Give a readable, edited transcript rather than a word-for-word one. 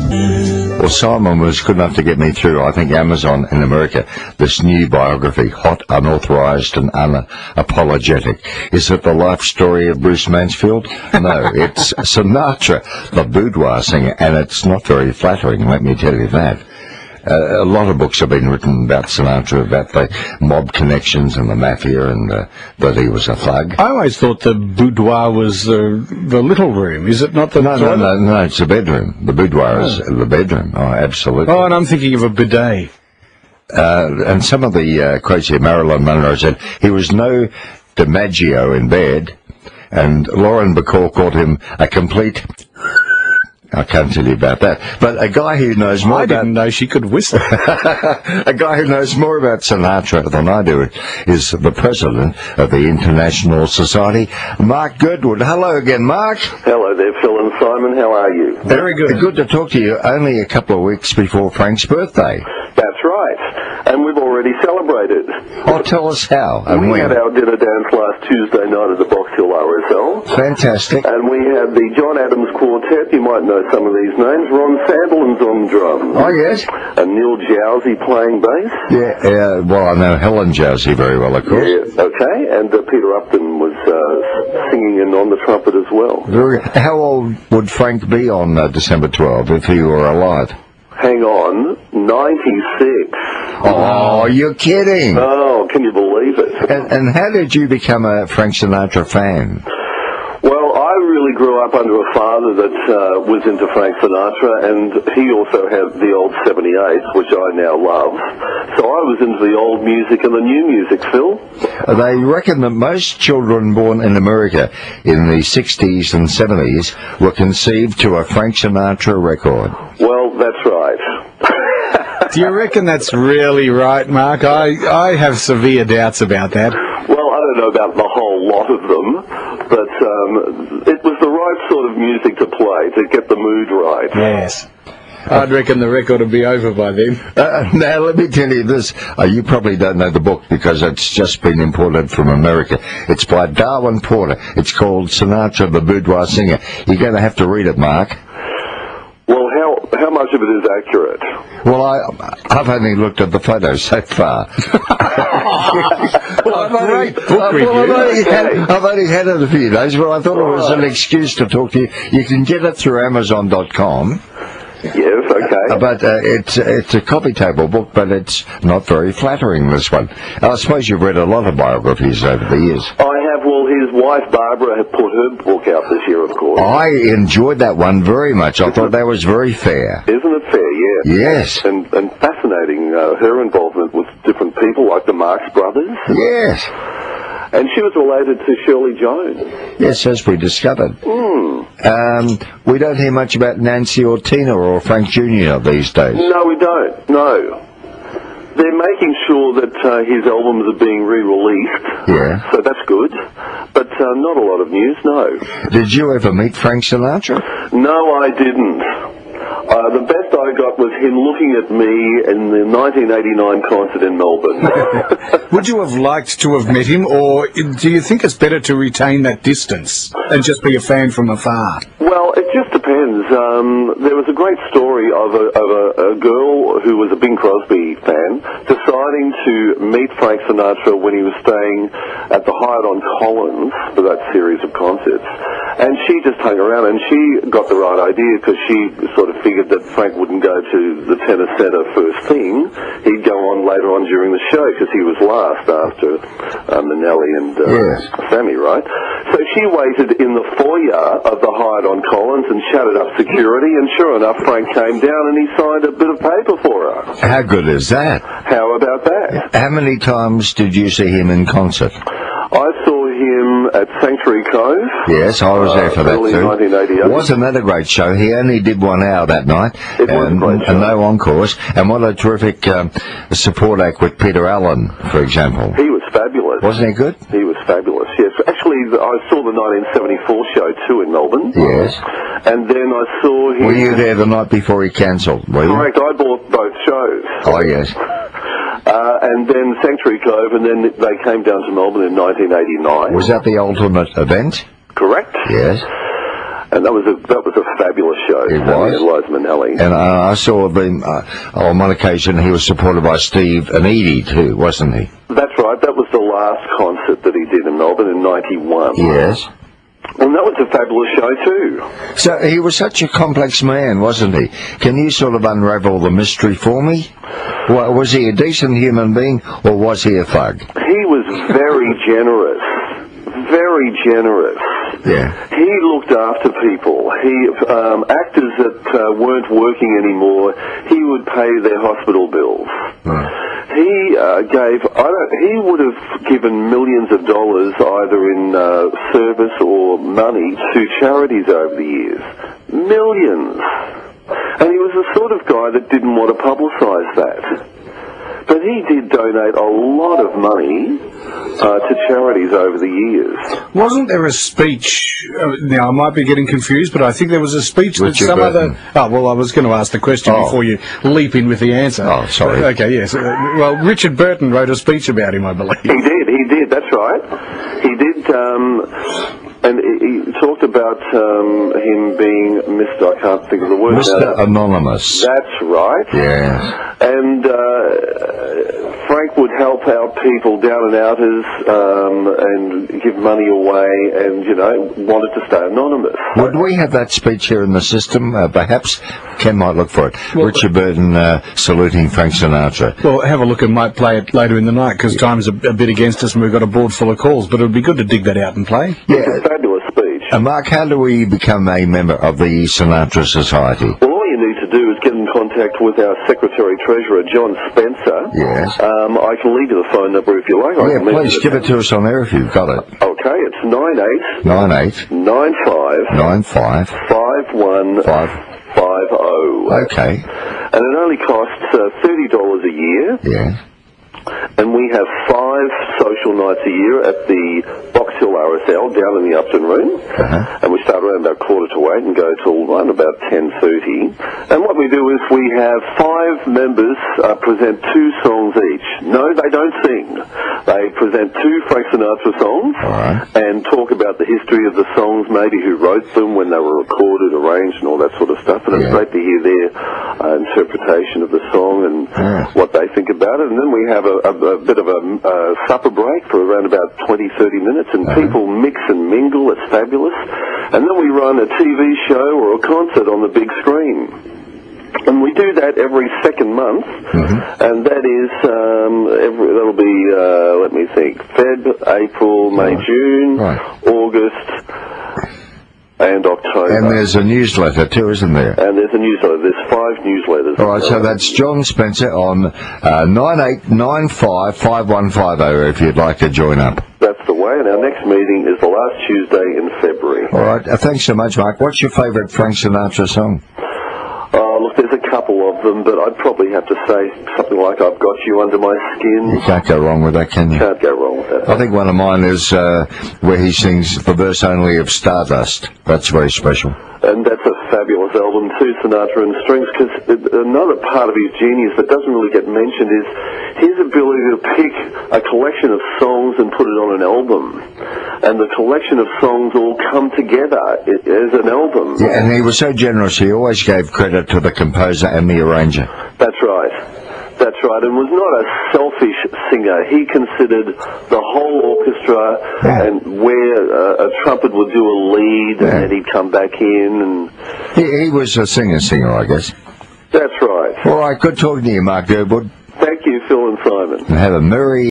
Well, Simon was good enough to get me through, I think, Amazon in America, this new biography, Hot, Unauthorized and Unapologetic. Is it the life story of Bruce Mansfield? No, it's Sinatra, the boudoir singer, and it's not very flattering, let me tell you that. A lot of books have been written about Sinatra, about the mob connections and the mafia, and that he was a thug. I always thought the boudoir was the little room. Is it not the toilet? No, it's the bedroom. The boudoir is the bedroom. Oh, absolutely. Oh, and I'm thinking of a bidet. And some of the quotes here, Marilyn Monroe said, he was no DiMaggio in bed, and Lauren Bacall called him a complete... I can't tell you about that. But a guy who knows more about... I didn't know she could whistle. A guy who knows more about Sinatra than I do is the president of the International Society, Mark Girdwood. Hello again, Mark. Hello there, Phil and Simon. How are you? Very good. Good to talk to you. Only a couple of weeks before Frank's birthday. That's right. And we've already celebrated. Oh, tell us how. And we had our dinner dance last Tuesday night at the Box Hill RSL. Fantastic. And we had the John Adams Quartet. You might know some of these names. Ron Sandilands on drums. Oh, yes. And Neil Jowsey playing bass. Yeah, well, I know Helen Jowsey very well, of course. Yeah, okay. And Peter Upton was singing in on the trumpet as well. How old would Frank be on December 12th if he were alive? Hang on, 96. Oh, you're kidding. Oh, can you believe it? And how did you become a Frank Sinatra fan? Well, I really grew up under a father that was into Frank Sinatra, and he also had the old 78s, which I now love. So I was into the old music and the new music, Phil. They reckon that most children born in America in the 60s and 70s were conceived to a Frank Sinatra record. Well, that's right. Do you reckon that's really right, Mark? I have severe doubts about that. Well, I don't know about the whole lot of them, but it was the right sort of music to play to get the mood right. Yes. I'd reckon the record would be over by then. Now, let me tell you this. You probably don't know the book because it's just been imported from America. It's by Darwin Porter. It's called Sinatra, the Boudoir Singer. You're going to have to read it, Mark. Well, how much of it is accurate? Well, I've only looked at the photos so far. I've only had it a few days, but I thought it was an excuse to talk to you. You can get it through Amazon.com. Yes, okay. But it's a coffee table book, but it's not very flattering, this one. I suppose you've read a lot of biographies over the years. I have. Well, his wife, Barbara, had put her book out this year, of course. I enjoyed that one very much. I thought that was very fair. Isn't it fair, yeah? Yes. And fascinating, her involvement with different people, like the Marx Brothers. Yes. And she was related to Shirley Jones. Yes, as we discovered. We don't hear much about Nancy or Tina or Frank Jr. these days. No, we don't. No. They're making sure that his albums are being re-released. Yeah. So that's good. But not a lot of news, no. Did you ever meet Frank Sinatra? No, I didn't. The best I got was him looking at me in the 1989 concert in Melbourne. Would you have liked to have met him, or do you think it's better to retain that distance and just be a fan from afar? Well, it just depends. There was a great story of a girl who was a Bing Crosby fan deciding to meet Frank Sinatra when he was staying at the Hyatt on Collins for that series of concerts. And she just hung around, and she got the right idea because she sort of figured that Frank wouldn't go to the Tennis Centre first thing. He'd go on later on during the show because he was last after Minnelli and Sammy, right? So she waited in the foyer of the Hyatt on Collins and shutted up security, and sure enough, Frank came down and he signed a bit of paper for her. How good is that? How about that? How many times did you see him in concert? I saw him at Sanctuary Cove. Yes, I was there for that early too. 1988. Wasn't that a great show? He only did 1 hour that night. It was a great show. And no encores. And what a terrific support act with Peter Allen, for example. He was fabulous. Wasn't he good? He was fabulous, yes. Actually, I saw the 1974 show too in Melbourne. Yes. And then I saw him... Were you there the night before he cancelled, were you? Correct, I bought both shows. Oh, yes. And then Sanctuary Cove, and then they came down to Melbourne in 1989. Was that the ultimate event? Correct. Yes. And that was a fabulous show. It was. Liza Minnelli. And I saw him, on one occasion he was supported by Steve and Edie too, wasn't he? That's right. That was the last concert that he did in Melbourne in '91. Yes. And that was a fabulous show too. So he was such a complex man, wasn't he? Can you sort of unravel the mystery for me? Was he a decent human being, or was he a thug? He was very generous. Very generous. Yeah. He looked after people. Actors that weren't working anymore, he would pay their hospital bills. He he would have given millions of dollars either in service or money to charities over the years. Millions. And he was the sort of guy that didn't want to publicise that. But he did donate a lot of money to charities over the years. Wasn't there a speech, now I might be getting confused, but I think there was a speech that some Burton. other... Oh, well, I was going to ask the question before you leap in with the answer. Oh, sorry. Okay, yes. Well, Richard Burton wrote a speech about him, I believe. He did, that's right. He did, and he talked about him being Mr. I can't think of the word now. Mr. Anonymous. That's right. Yeah. And Frank would help out people down and outers and give money away and, wanted to stay anonymous. Would we have that speech here in the system, perhaps? Ken might look for it. Well, Richard Burton saluting Frank Sinatra. Well, have a look and might play it later in the night because time's a bit against us and we've got a board full of calls, but it would be good to dig that out and play. Yeah. It's a fabulous speech. Mark, how do we become a member of the Sinatra Society? Well, all you need to do is get in contact with our Secretary-Treasurer, John Spencer. Yes. I can leave you the phone number if you like. Yeah, please give it to us on air if you've got it. Okay, it's 98 98 95 95 5150. Okay. And it only costs $30 a year. Yeah. And we have 5 social nights a year at the Box Hill RSL down in the Upton Room. And we start around about 7:45 and go till around about 10:30. And what we do is we have 5 members present 2 songs each. No, they don't sing. They present 2 Frank Sinatra songs and talk about the history of the songs, maybe who wrote them, when they were recorded, arranged, and all that sort of stuff. And it's great to hear their interpretation of the song and what they think about it. And then we have a bit of a supper break for around about 20-30 minutes, and people mix and mingle. It's fabulous. And then we run a TV show or a concert on the big screen. And we do that every second month, and that is, that'll be, let me think, Feb, April, May, June, August, and October. And there's a newsletter too, isn't there? And there's a newsletter. There's 5 newsletters. All right, so that's John Spencer on 9895 5150 if you'd like to join up. That's the way, and our next meeting is the last Tuesday in February. All right, thanks so much, Mark. What's your favourite Frank Sinatra song? Look, there's a couple of them, but I'd probably have to say something like I've Got You Under My Skin. You can't go wrong with that, can you? Can't go wrong with that. I think one of mine is where he sings the verse only of Stardust. That's very special. And that's a fabulous album too, Sinatra and Strings, because another part of his genius that doesn't really get mentioned is his ability to pick a collection of songs and put it on an album. And the collection of songs all come together as an album. Yeah, and he was so generous, he always gave credit to the composer and the arranger. That's right. That's right, and was not a selfish singer. He considered the whole orchestra and where a trumpet would do a lead and then he'd come back in. And he was a singer, I guess. That's right. All right, good talking to you, Mark Girdwood. Thank you, Phil and Simon. And have a merry